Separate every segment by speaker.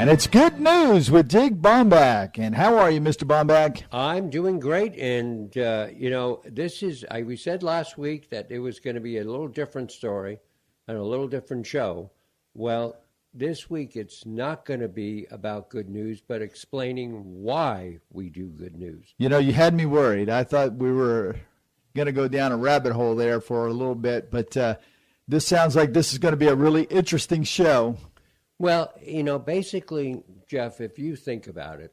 Speaker 1: And it's good news with Dig Baumbach. And how are you, Mr. Baumbach?
Speaker 2: I'm doing great. And, we said last week that it was going to be a little different story and a little different show. Well, this week it's not going to be about good news, but explaining why we do good news.
Speaker 1: You know, you had me worried. I thought we were going to go down a rabbit hole there for a little bit, but this sounds like this is going to be a really interesting show.
Speaker 2: Well, basically, Jeff, if you think about it,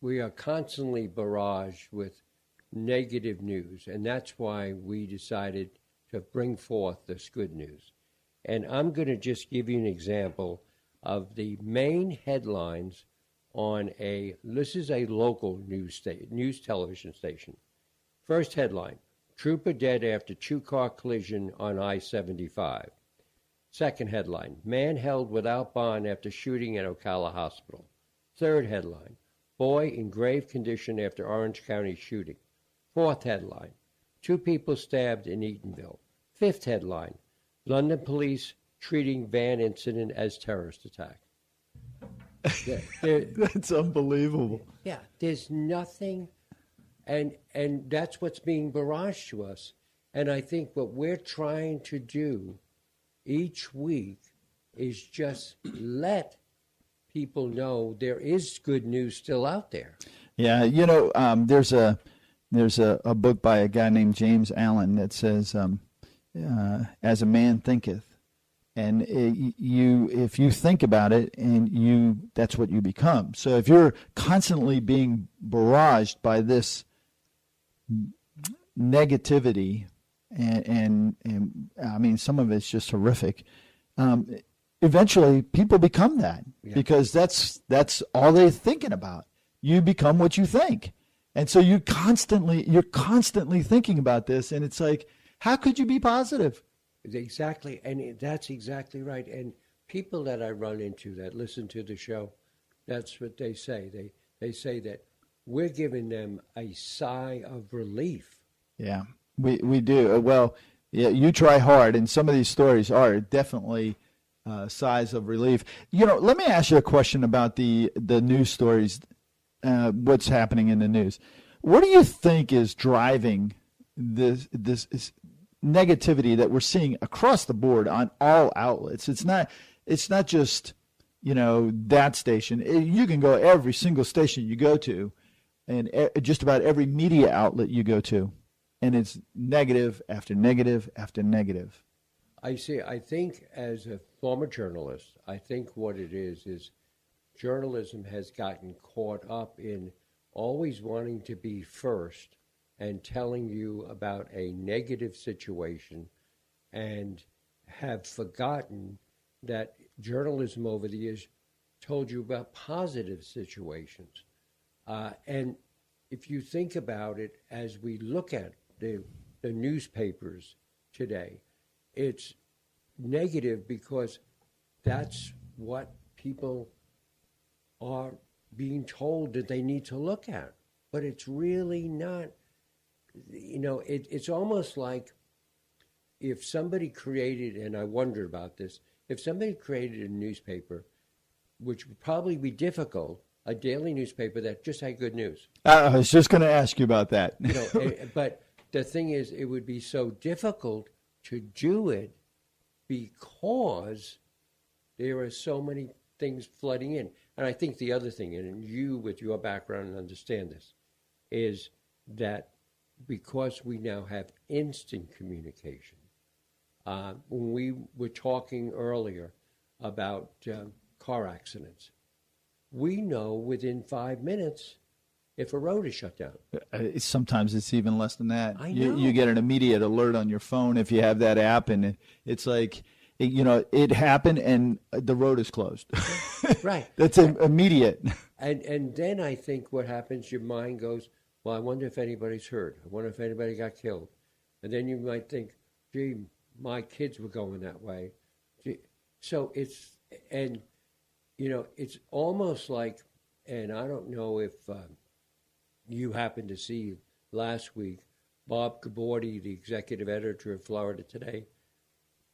Speaker 2: we are constantly barraged with negative news, and that's why we decided to bring forth this good news. And I'm going to just give you an example of the main headlines on this is a local news television station. First headline, trooper dead after two-car collision on I-75. Second headline, man held without bond after shooting at Ocala Hospital. Third headline, boy in grave condition after Orange County shooting. Fourth headline, two people stabbed in Eatonville. Fifth headline, London police treating van incident as terrorist attack.
Speaker 1: That's unbelievable.
Speaker 2: Yeah, there's nothing, and that's what's being barraged to us. And I think what we're trying to do each week is just let people know there is good news still out there.
Speaker 1: Yeah, there's a book by a guy named James Allen that says, "As a man thinketh," and if you think about it, and that's what you become. So if you're constantly being barraged by this negativity. And I mean, some of it's just horrific. Eventually, people become that because that's all they're thinking about. You become what you think, and so you're constantly thinking about this, and it's like, how could you be positive?
Speaker 2: Exactly, and that's exactly right. And people that I run into that listen to the show, that's what they say. They say that we're giving them a sigh of relief.
Speaker 1: Yeah. We do. Well, yeah, you try hard, and some of these stories are definitely sighs of relief. Let me ask you a question about the news stories, what's happening in the news. What do you think is driving this negativity that we're seeing across the board on all outlets? It's not just, that station. You can go every single station you go to, and just about every media outlet you go to. And it's negative after negative after negative.
Speaker 2: I see. I think as a former journalist, I think what it is journalism has gotten caught up in always wanting to be first and telling you about a negative situation and have forgotten that journalism over the years told you about positive situations. And if you think about it, as we look at the newspapers today, it's negative because that's what people are being told that they need to look at. But it's really not, it's almost like if somebody created, and I wonder about this, if somebody created a newspaper, which would probably be difficult, a daily newspaper that just had good news.
Speaker 1: I was just going to ask you about that.
Speaker 2: But the thing is, it would be so difficult to do it because there are so many things flooding in. And I think the other thing, and you with your background understand this, is that because we now have instant communication, when we were talking earlier about car accidents, we know within 5 minutes if a road is shut down.
Speaker 1: Sometimes it's even less than that.
Speaker 2: I know.
Speaker 1: You get an immediate alert on your phone if you have that app, and it's like, it happened and the road is closed.
Speaker 2: Right.
Speaker 1: That's immediate.
Speaker 2: And then I think what happens, your mind goes, well, I wonder if anybody's hurt. I wonder if anybody got killed. And then you might think, gee, my kids were going that way. So it's almost like, and I don't know if you happened to see last week, Bob Gabordi, the executive editor of Florida Today,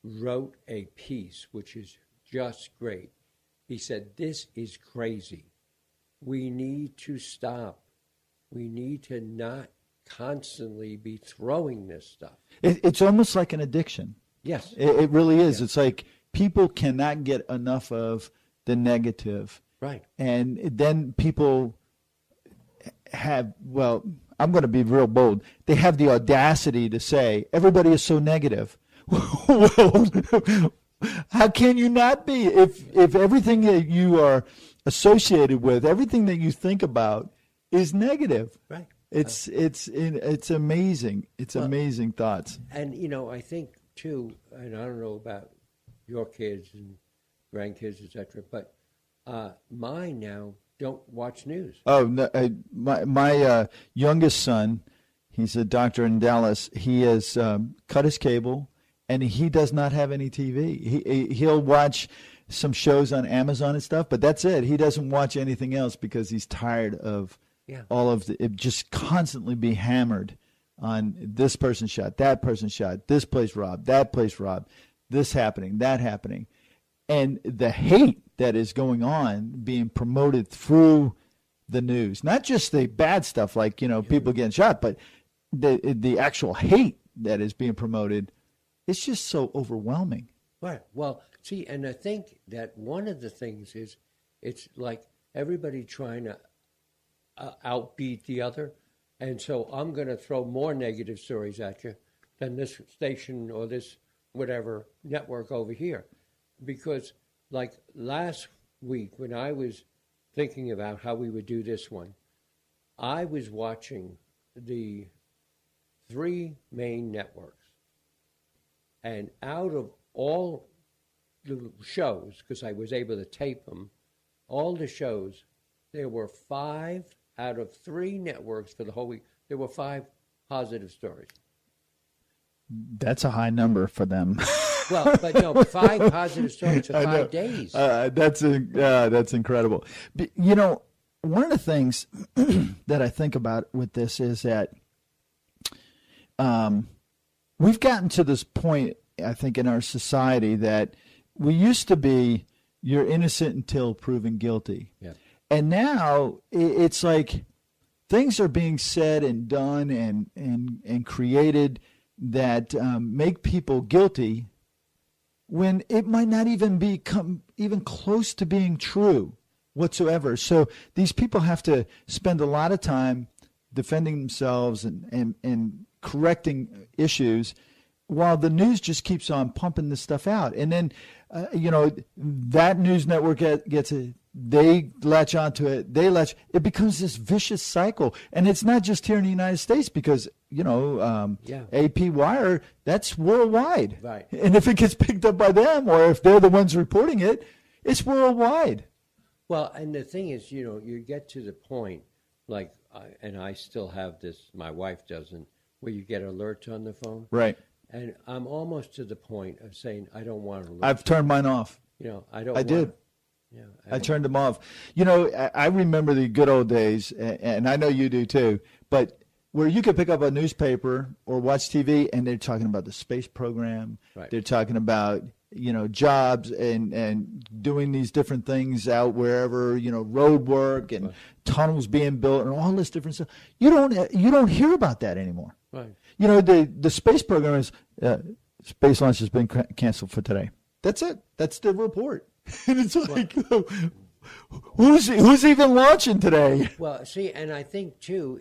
Speaker 2: wrote a piece which is just great. He said, "This is crazy. We need to stop. We need to not constantly be throwing this stuff."
Speaker 1: It's almost like an addiction.
Speaker 2: Yes.
Speaker 1: It really is. It's like people cannot get enough of the negative.
Speaker 2: Right.
Speaker 1: And then people have, well, I'm going to be real bold. They have the audacity to say, everybody is so negative. Well, how can you not be? If everything that you are associated with, everything that you think about is negative.
Speaker 2: Right.
Speaker 1: It's amazing. It's amazing thoughts.
Speaker 2: And, I think, too, and I don't know about your kids and grandkids, et cetera, but mine now don't watch news.
Speaker 1: Oh, no, my youngest son, he's a doctor in Dallas. He has cut his cable, and he does not have any TV. He'll watch some shows on Amazon and stuff, but that's it. He doesn't watch anything else because he's tired of all of it, just constantly be hammered on this person shot, that person shot, this place robbed, that place robbed, this happening, that happening. And the hate that is going on being promoted through the news, not just the bad stuff like, people getting shot, but the actual hate that is being promoted, it's just so overwhelming.
Speaker 2: Right. Well, see, and I think that one of the things is it's like everybody trying to outbeat the other. And so I'm going to throw more negative stories at you than this station or this whatever network over here. Because like last week when I was thinking about how we would do this one, I was watching the 3 main networks. And out of all the shows, because I was able to tape them, all the shows, there were 5 out of 3 networks for the whole week. There were 5 positive stories.
Speaker 1: That's a high number for them.
Speaker 2: Well, but no, 5 positive stories for 5 days.
Speaker 1: That's incredible. But, one of the things that I think about with this is that we've gotten to this point, I think, in our society that we used to be, you're innocent until proven guilty.
Speaker 2: Yeah.
Speaker 1: And now it's like things are being said and done and created that make people guilty when it might not even become even close to being true whatsoever. So these people have to spend a lot of time defending themselves and correcting issues while the news just keeps on pumping this stuff out. And then, that news network gets it. They latch onto it. It becomes this vicious cycle. And it's not just here in the United States because, AP Wire, that's worldwide.
Speaker 2: Right.
Speaker 1: And if it gets picked up by them or if they're the ones reporting it, it's worldwide.
Speaker 2: Well, and the thing is, you get to the point, like, and I still have this, my wife doesn't, where you get alerts on the phone.
Speaker 1: Right.
Speaker 2: And I'm almost to the point of saying, I don't want alerts.
Speaker 1: I've turned mine off.
Speaker 2: I
Speaker 1: did.
Speaker 2: Yeah,
Speaker 1: I turned them off. I remember the good old days, and I know you do too, but where you could pick up a newspaper or watch TV and they're talking about the space program.
Speaker 2: Right.
Speaker 1: They're talking about, jobs and doing these different things out wherever, road work and tunnels being built and all this different stuff. You don't hear about that anymore.
Speaker 2: Right.
Speaker 1: The space program is space launch has been canceled for today. That's it. That's the report. And it's like, who's even launching today?
Speaker 2: Well, see, and I think too,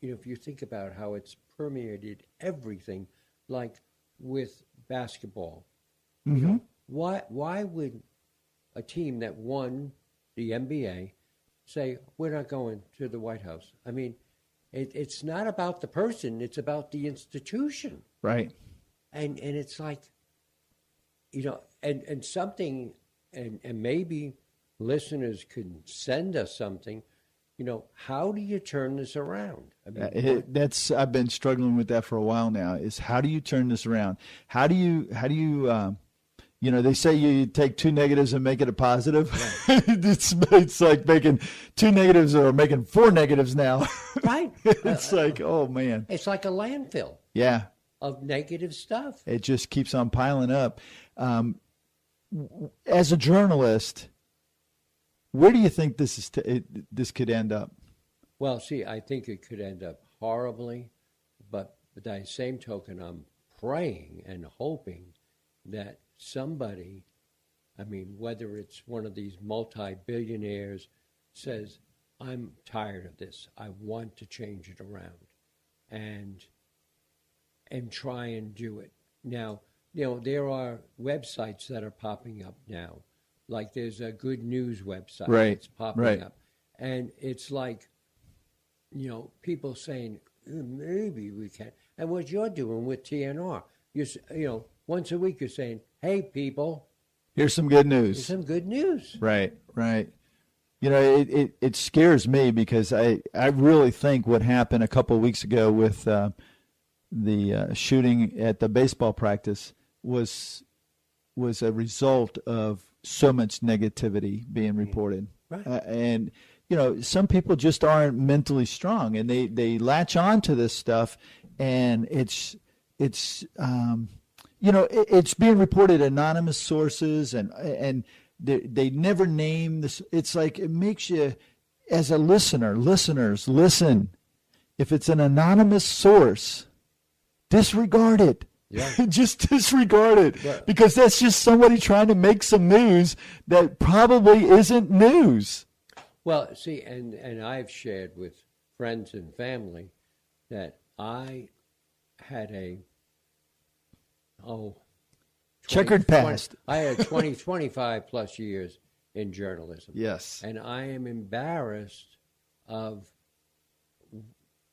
Speaker 2: if you think about how it's permeated everything, like with basketball, why would a team that won the NBA say we're not going to the White House? I mean, it's not about the person; it's about the institution,
Speaker 1: right?
Speaker 2: And it's like, and something, and maybe listeners could send us something. How do you turn this around? I mean,
Speaker 1: I've been struggling with that for a while now. Is how do you turn this around? How do you they say you take 2 negatives and make it a positive. Right. it's like making 2 negatives or making 4 negatives now.
Speaker 2: Right.
Speaker 1: It's like, oh man.
Speaker 2: It's like a landfill.
Speaker 1: Yeah.
Speaker 2: Of negative stuff.
Speaker 1: It just keeps on piling up. as a journalist, where do you think this could end up?
Speaker 2: Well, see, I think it could end up horribly, but by the same token, I'm praying and hoping that somebody, I mean, whether it's one of these multi-billionaires, says, I'm tired of this. I want to change it around and try and do it. Now, there are websites that are popping up now. Like there's a good news website that's popping up. And it's like, people saying, maybe we can. And what you're doing with TNR, once a week you're saying, hey, people.
Speaker 1: Here's some good news.
Speaker 2: Here's some good news.
Speaker 1: Right. It scares me because I really think what happened a couple of weeks ago with the shooting at the baseball practice was a result of so much negativity being reported.
Speaker 2: Right.
Speaker 1: And some people just aren't mentally strong, and they latch on to this stuff, and it's being reported anonymous sources, and they never name this. It's like it makes you, as a listeners, listen. If it's an anonymous source, disregard it.
Speaker 2: Yeah.
Speaker 1: Just disregard it,
Speaker 2: But,
Speaker 1: because that's just somebody trying to make some news that probably isn't news.
Speaker 2: Well, see, and I've shared with friends and family that I had
Speaker 1: Checkered past.
Speaker 2: I had 25 plus years in journalism.
Speaker 1: Yes.
Speaker 2: And I am embarrassed of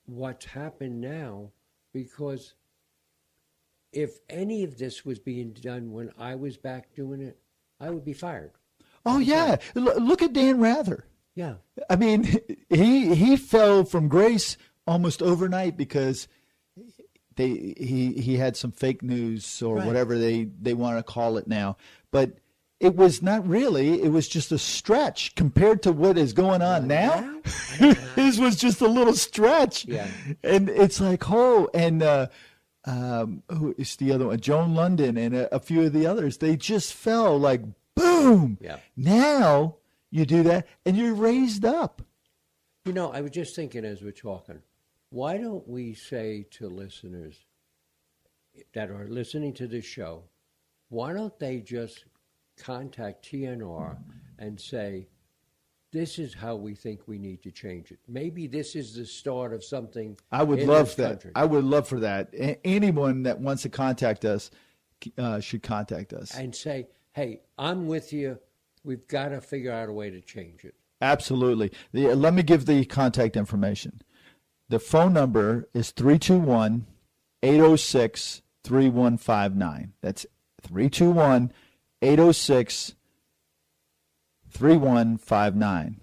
Speaker 2: what's happened now, because if any of this was being done when I was back doing it, I would be fired.
Speaker 1: Oh, yeah. Look at Dan Rather.
Speaker 2: Yeah.
Speaker 1: I mean, he fell from grace almost overnight because he had some fake news or whatever they want to call it now. But it was not really. It was just a stretch compared to what is going on now. His was just a little stretch.
Speaker 2: Yeah.
Speaker 1: And it's like, who is the other one? Joan London and a few of the others. They just fell like boom.
Speaker 2: Yeah.
Speaker 1: Now you do that and you're raised up.
Speaker 2: I was just thinking as we're talking, why don't we say to listeners that are listening to this show, why don't they just contact TNR and say, this is how we think we need to change it. Maybe this is the start of something.
Speaker 1: I would love that. I would love for that. Anyone that wants to contact us should contact us.
Speaker 2: And say, hey, I'm with you. We've got to figure out a way to change it.
Speaker 1: Absolutely. Let me give the contact information. The phone number is 321-806-3159. That's 321-806-3159.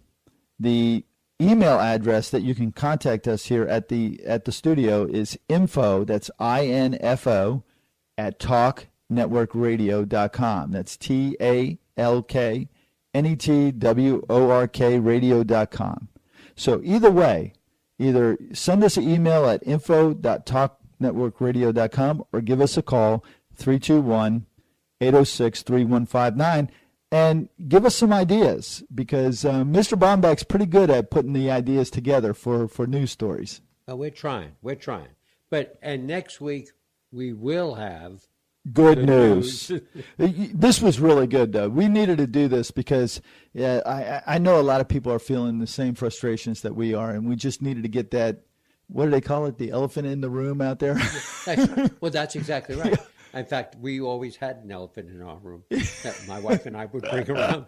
Speaker 1: The email address that you can contact us here at the studio is info, that's INFO, at talknetworkradio.com. That's TALKNETWORK radio.com. So either way, either send us an email at info.talknetworkradio.com or give us a call, 321-806-3159, and give us some ideas, because Mr. Baumbach's pretty good at putting the ideas together for news stories.
Speaker 2: Well, we're trying. And next week we will have
Speaker 1: good news. This was really good, though. We needed to do this because I know a lot of people are feeling the same frustrations that we are, and we just needed to get that, what do they call it, the elephant in the room out there?
Speaker 2: Well, that's exactly right. Yeah. In fact, we always had an elephant in our room that my wife and I would bring around.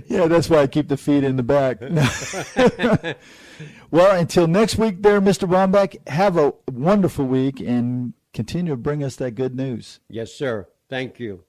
Speaker 1: Yeah, that's why I keep the feet in the back. Well, until next week there, Mr. Baumbach, have a wonderful week and continue to bring us that good news.
Speaker 2: Yes, sir. Thank you.